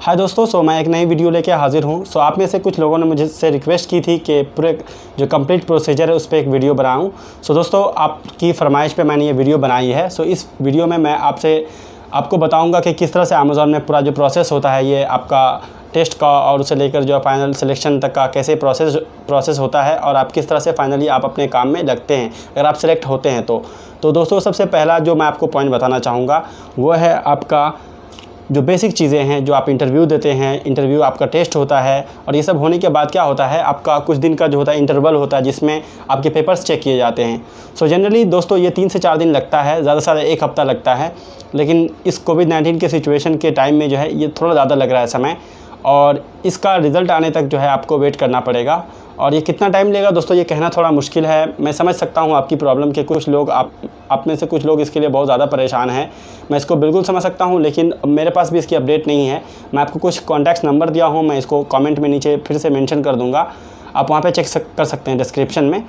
हाय दोस्तों, मैं एक नई वीडियो लेके हाजिर हूँ। आप में से कुछ लोगों ने मुझसे रिक्वेस्ट की थी कि पूरे जो कंप्लीट प्रोसीजर है उस पर एक वीडियो बनाऊँ। दोस्तों, आपकी फरमाइश पे मैंने ये वीडियो बनाई है। इस वीडियो में मैं आपको बताऊँगा कि किस तरह से अमेज़ॉन में पूरा जो प्रोसेस होता है ये आपका टेस्ट का और उसे लेकर जो फाइनल सिलेक्शन तक का कैसे प्रोसेस होता है और आप किस तरह से फाइनली आप अपने काम में लगते हैं अगर आप सेलेक्ट होते हैं तो दोस्तों, सबसे पहला जो मैं आपको पॉइंट बताना चाहूँगा वो है आपका जो बेसिक चीज़ें हैं। जो आप इंटरव्यू देते हैं, इंटरव्यू आपका टेस्ट होता है और ये सब होने के बाद क्या होता है, आपका कुछ दिन का जो होता है इंटरवल होता है जिसमें आपके पेपर्स चेक किए जाते हैं। जनरली दोस्तों ये 3 से 4 दिन लगता है, ज़्यादा से ज़्यादा 1 हफ़्ता लगता है। लेकिन इस कोविड-19 के सिचुएशन के टाइम में जो है ये थोड़ा ज़्यादा लग रहा है समय, और इसका रिज़ल्ट आने तक जो है आपको वेट करना पड़ेगा। और ये कितना टाइम लेगा दोस्तों, ये कहना थोड़ा मुश्किल है। मैं समझ सकता हूँ आपकी प्रॉब्लम के कुछ लोग आप में से कुछ लोग इसके लिए बहुत ज़्यादा परेशान हैं। मैं इसको बिल्कुल समझ सकता हूँ, लेकिन मेरे पास भी इसकी अपडेट नहीं है। मैं आपको कुछ कॉन्टैक्ट नंबर दिया हूँ, मैं इसको कमेंट में नीचे फिर से मेंशन कर दूँगा, आप वहाँ पे चेक कर सकते हैं डिस्क्रिप्शन में।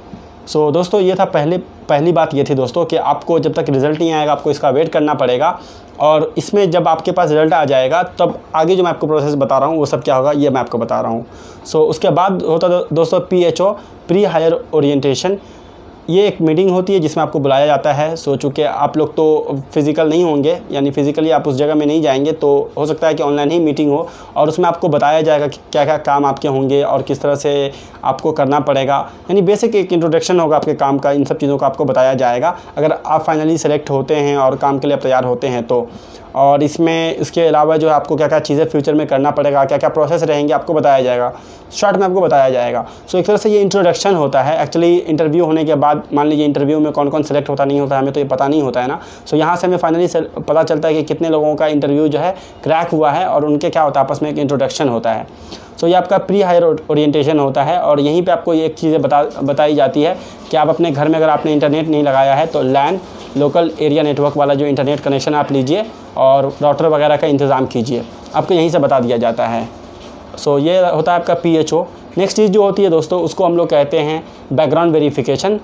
दोस्तों, ये था पहली बात ये थी दोस्तों कि आपको जब तक रिज़ल्ट नहीं आएगा आपको इसका वेट करना पड़ेगा। और इसमें जब आपके पास रिज़ल्ट आ जाएगा तब आगे जो मैं आपको प्रोसेस बता रहा हूँ वो सब क्या होगा ये मैं आपको बता रहा हूँ। उसके बाद होता दोस्तों PHO, प्री हायर ओरिएंटेशन। ये एक मीटिंग होती है जिसमें आपको बुलाया जाता है। चूँकि आप लोग तो फिज़िकल नहीं होंगे, यानी फ़िज़िकली आप उस जगह में नहीं जाएंगे, तो हो सकता है कि ऑनलाइन ही मीटिंग हो और उसमें आपको बताया जाएगा कि क्या क्या काम आपके होंगे और किस तरह से आपको करना पड़ेगा। यानी बेसिक एक इंट्रोडक्शन होगा आपके काम का, इन सब चीज़ों का आपको बताया जाएगा अगर आप फाइनली सेलेक्ट होते हैं और काम के लिए तैयार होते हैं तो। और इसके अलावा जो है आपको क्या क्या चीज़ें फ्यूचर में करना पड़ेगा, क्या क्या प्रोसेस रहेंगे आपको बताया जाएगा, शॉर्ट में आपको बताया जाएगा। एक तरह से ये इंट्रोडक्शन होता है। एक्चुअली इंटरव्यू होने के बाद मान लीजिए इंटरव्यू में कौन कौन सेलेक्ट होता नहीं होता हमें तो ये पता नहीं होता है ना। यहाँ से हमें फाइनली पता चलता है कि कितने लोगों का इंटरव्यू जो है क्रैक हुआ है और उनके क्या होता है आपस में एक इंट्रोडक्शन होता है। ये आपका प्री हायर ओरिएंटेशन होता है और यहीं पे आपको ये एक चीज़ें बताई जाती है कि आप अपने घर में अगर आपने इंटरनेट नहीं लगाया है तो लैन लोकल एरिया नेटवर्क वाला जो इंटरनेट कनेक्शन आप लीजिए और राउटर वगैरह का इंतज़ाम कीजिए, आपको यहीं से बता दिया जाता है। ये होता है आपका PHO। नेक्स्ट चीज़ जो होती है दोस्तों उसको हम लोग कहते हैं बैकग्राउंड वेरिफिकेशन।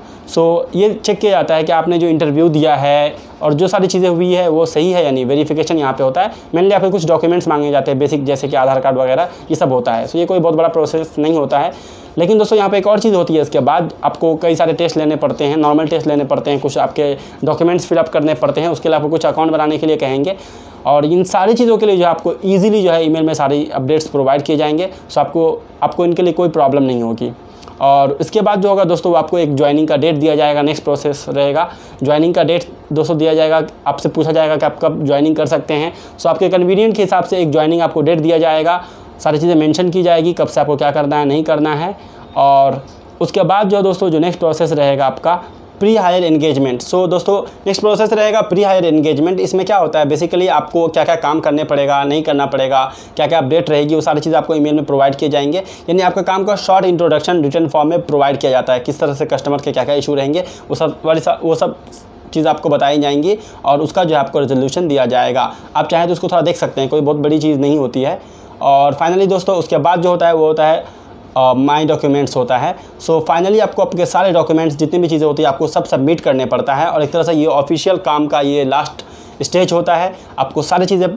ये चेक किया जाता है कि आपने जो इंटरव्यू दिया है और जो सारी चीज़ें हुई है वो सही है, यानी वेरिफिकेशन यहाँ पे होता है। मेनली आपके कुछ डॉक्यूमेंट्स मांगे जाते हैं बेसिक, जैसे कि आधार कार्ड वगैरह, ये सब होता है। ये कोई बहुत बड़ा प्रोसेस नहीं होता है। लेकिन दोस्तों यहाँ पे एक और चीज़ होती है, इसके बाद आपको कई सारे टेस्ट लेने पड़ते हैं, नॉर्मल टेस्ट लेने पड़ते हैं, कुछ आपके डॉक्यूमेंट्स फिलअप करने पड़ते हैं, उसके लिए आपको कुछ अकाउंट बनाने के लिए कहेंगे। और इन सारी चीज़ों के लिए जो आपको ईजिली जो है ईमेल में सारी अपडेट्स प्रोवाइड किए जाएंगे। आपको इनके लिए कोई प्रॉब्लम नहीं होगी। और इसके बाद जो होगा दोस्तों आपको एक ज्वाइनिंग का डेट दिया जाएगा। नेक्स्ट प्रोसेस रहेगा, ज्वाइनिंग का डेट दोस्तों दिया जाएगा, आपसे पूछा जाएगा कि आप कब ज्वाइनिंग कर सकते हैं। आपके कन्वीनियंट के हिसाब से एक ज्वाइनिंग आपको डेट दिया जाएगा, सारी चीज़ें मेंशन की जाएगी कब से आपको क्या करना है नहीं करना है। और उसके बाद जो दोस्तों जो नेक्स्ट प्रोसेस रहेगा आपका प्री हायर एंगेजमेंट। दोस्तों नेक्स्ट प्रोसेस रहेगा प्री हायर एंगेजमेंट। इसमें क्या होता है बेसिकली आपको क्या क्या काम करने पड़ेगा, नहीं करना पड़ेगा, क्या क्या अपडेट रहेगी, वो सारी चीज़ आपको ईमेल में प्रोवाइड किए जाएंगे। यानी आपका काम का शॉर्ट इंट्रोडक्शन रिटन फॉर्म में प्रोवाइड किया जाता है, किस तरह से कस्टमर के क्या क्या इशू रहेंगे वो सब चीज़ आपको बताई जाएंगी और उसका जो है आपको रेजोल्यूशन दिया जाएगा। आप चाहें तो उसको थोड़ा देख सकते हैं, कोई बहुत बड़ी चीज़ नहीं होती है। और फाइनली दोस्तों उसके बाद जो होता है वो होता है माई डॉक्यूमेंट्स होता है। फाइनली आपको आपके सारे डॉक्यूमेंट्स जितनी भी चीज़ें होती है आपको सब सबमिट करने पड़ता है। और एक तरह से ये ऑफिशियल काम का ये लास्ट स्टेज होता है, आपको सारी चीज़ें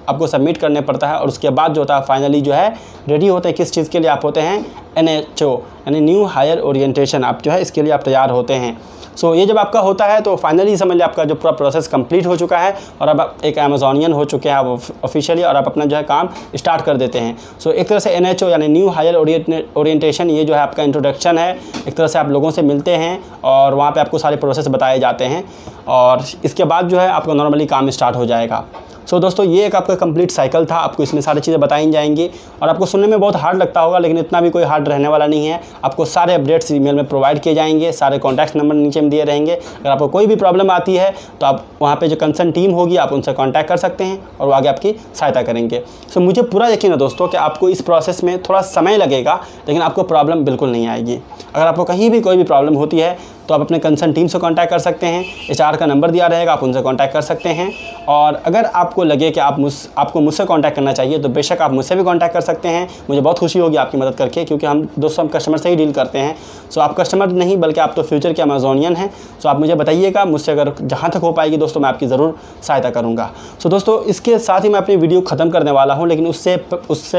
आपको सबमिट करने पड़ता है। और उसके बाद जो होता है फाइनली जो है रेडी होते हैं, किस चीज़ के लिए आप होते हैं, NHO यानी न्यू हायर ओरिएंटेशन, आप जो है इसके लिए आप तैयार होते हैं। ये जब आपका होता है तो फाइनली समझ लिया आपका जो पूरा प्रोसेस कंप्लीट हो चुका है और अब आप एक अमेज़ोनियन हो चुके हैं आप ऑफिशियली, और आप अपना जो है काम स्टार्ट कर देते हैं। एक तरह से NHO यानी न्यू हायर ओरिएंटेशन, ये जो है आपका इंट्रोडक्शन है। एक तरह से आप लोगों से मिलते हैं और वहाँ पे आपको सारे प्रोसेस बताए जाते हैं और इसके बाद जो है आपका नॉर्मली काम स्टार्ट हो जाएगा। दोस्तों ये एक आपका कंप्लीट साइकिल था, आपको इसमें सारी चीज़ें बताई जाएंगी और आपको सुनने में बहुत हार्ड लगता होगा, लेकिन इतना भी कोई हार्ड रहने वाला नहीं है। आपको सारे अपडेट्स ईमेल में प्रोवाइड किए जाएंगे, सारे कॉन्टैक्ट नंबर नीचे में दिए रहेंगे। अगर आपको कोई भी प्रॉब्लम आती है तो आप वहाँ पे जो कंसर्न टीम होगी आप उनसे कॉन्टैक्ट कर सकते हैं और वो आगे आपकी सहायता करेंगे। मुझे पूरा यकीन है दोस्तों कि आपको इस प्रोसेस में थोड़ा समय लगेगा, लेकिन आपको प्रॉब्लम बिल्कुल नहीं आएगी। अगर आपको कहीं भी कोई भी प्रॉब्लम होती है तो आप अपने कंसर्न टीम से कांटेक्ट कर सकते हैं। HR का नंबर दिया रहेगा, आप उनसे कांटेक्ट कर सकते हैं। और अगर आपको लगे कि आपको मुझसे कांटेक्ट करना चाहिए तो बेशक आप मुझसे भी कांटेक्ट कर सकते हैं। मुझे बहुत खुशी होगी आपकी मदद करके, क्योंकि हम दोस्तों हम कस्टमर से ही डील करते हैं। सो आप कस्टमर नहीं बल्कि आप तो फ्यूचर के अमेज़ोनियन हैं। सो आप मुझे बताइएगा, मुझसे अगर जहाँ तक हो पाएगी दोस्तों मैं आपकी ज़रूर सहायता करूँगा। सो दोस्तों इसके साथ ही मैं अपनी वीडियो ख़त्म करने वाला हूँ, लेकिन उससे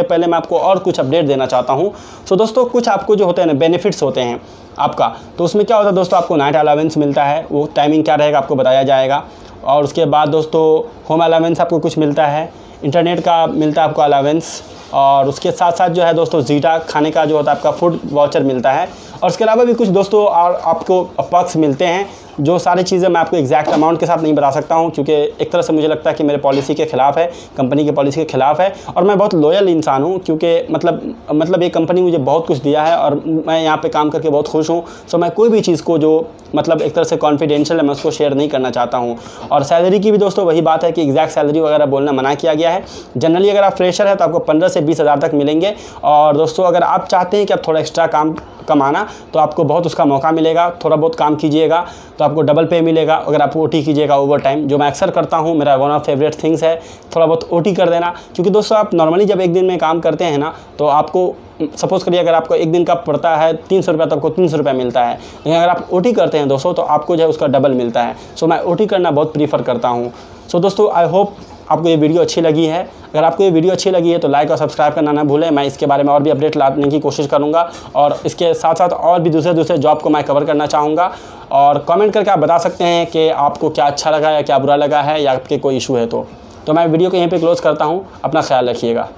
पहले मैं आपको और कुछ अपडेट देना चाहता हूँ। सो दोस्तों कुछ आपको जो होते हैं ना बेनिफिट्स होते हैं आपका, तो उसमें क्या होता है दोस्तों, आपको नाइट अलावेंस मिलता है। वो टाइमिंग क्या रहेगा आपको बताया जाएगा। और उसके बाद दोस्तों होम अलावेंस आपको कुछ मिलता है, इंटरनेट का मिलता है आपको अलावेंस, और उसके साथ साथ जो है दोस्तों जीटा खाने का जो होता है आपका फूड वाउचर मिलता है। और उसके अलावा भी कुछ दोस्तों और आपको पर्क्स मिलते हैं। जो सारी चीज़ें मैं आपको एग्जैक्ट अमाउंट के साथ नहीं बता सकता हूँ, क्योंकि एक तरह से मुझे लगता है कि मेरे पॉलिसी के ख़िलाफ़ है, कंपनी की पॉलिसी के ख़िलाफ़ है। और मैं बहुत लॉयल इंसान हूँ, क्योंकि मतलब ये कंपनी मुझे बहुत कुछ दिया है और मैं यहाँ पे काम करके बहुत खुश हूँ। सो मैं कोई भी चीज़ को जो मतलब एक तरह से कॉन्फिडेंशियल है मैं उसको शेयर नहीं करना चाहता हूँ। और सैलरी की भी दोस्तों वही बात है कि एग्जैक्ट सैलरी वगैरह बोलना मना किया गया है। जनरली अगर आप फ्रेशर है तो आपको 15 से 20 हज़ार तक मिलेंगे। और दोस्तों अगर आप चाहते हैं कि आप थोड़ा एक्स्ट्रा काम कमाना तो आपको बहुत उसका मौका मिलेगा। थोड़ा बहुत काम कीजिएगा तो आपको डबल पे मिलेगा। अगर आप OT कीजिएगा ओवर टाइम, जो मैं अक्सर करता हूँ, मेरा वन ऑफ फेवरेट थिंग्स है थोड़ा बहुत OT कर देना। क्योंकि दोस्तों आप नॉर्मली जब एक दिन में काम करते हैं ना, तो आपको सपोज़ करिए अगर आपको एक दिन का पड़ता है 300 रुपये तो आपको 300 रुपये मिलता है। लेकिन अगर आप OT करते हैं दोस्तों तो आपको जो है उसका डबल मिलता है। सो मैं OT करना बहुत प्रीफर करता हूँ। सो दोस्तों आई होप आपको ये वीडियो अच्छी लगी है। अगर आपको ये वीडियो अच्छी लगी है तो लाइक और सब्सक्राइब करना ना भूलें। मैं इसके बारे में और भी अपडेट लाने की कोशिश करूँगा, और इसके साथ साथ और भी दूसरे जॉब को मैं कवर करना चाहूँगा। और कमेंट करके आप बता सकते हैं कि आपको क्या अच्छा लगा या क्या बुरा लगा है, या आपके कोई इशू है तो मैं वीडियो को यहीं पे क्लोज़ करता हूँ। अपना ख्याल रखिएगा।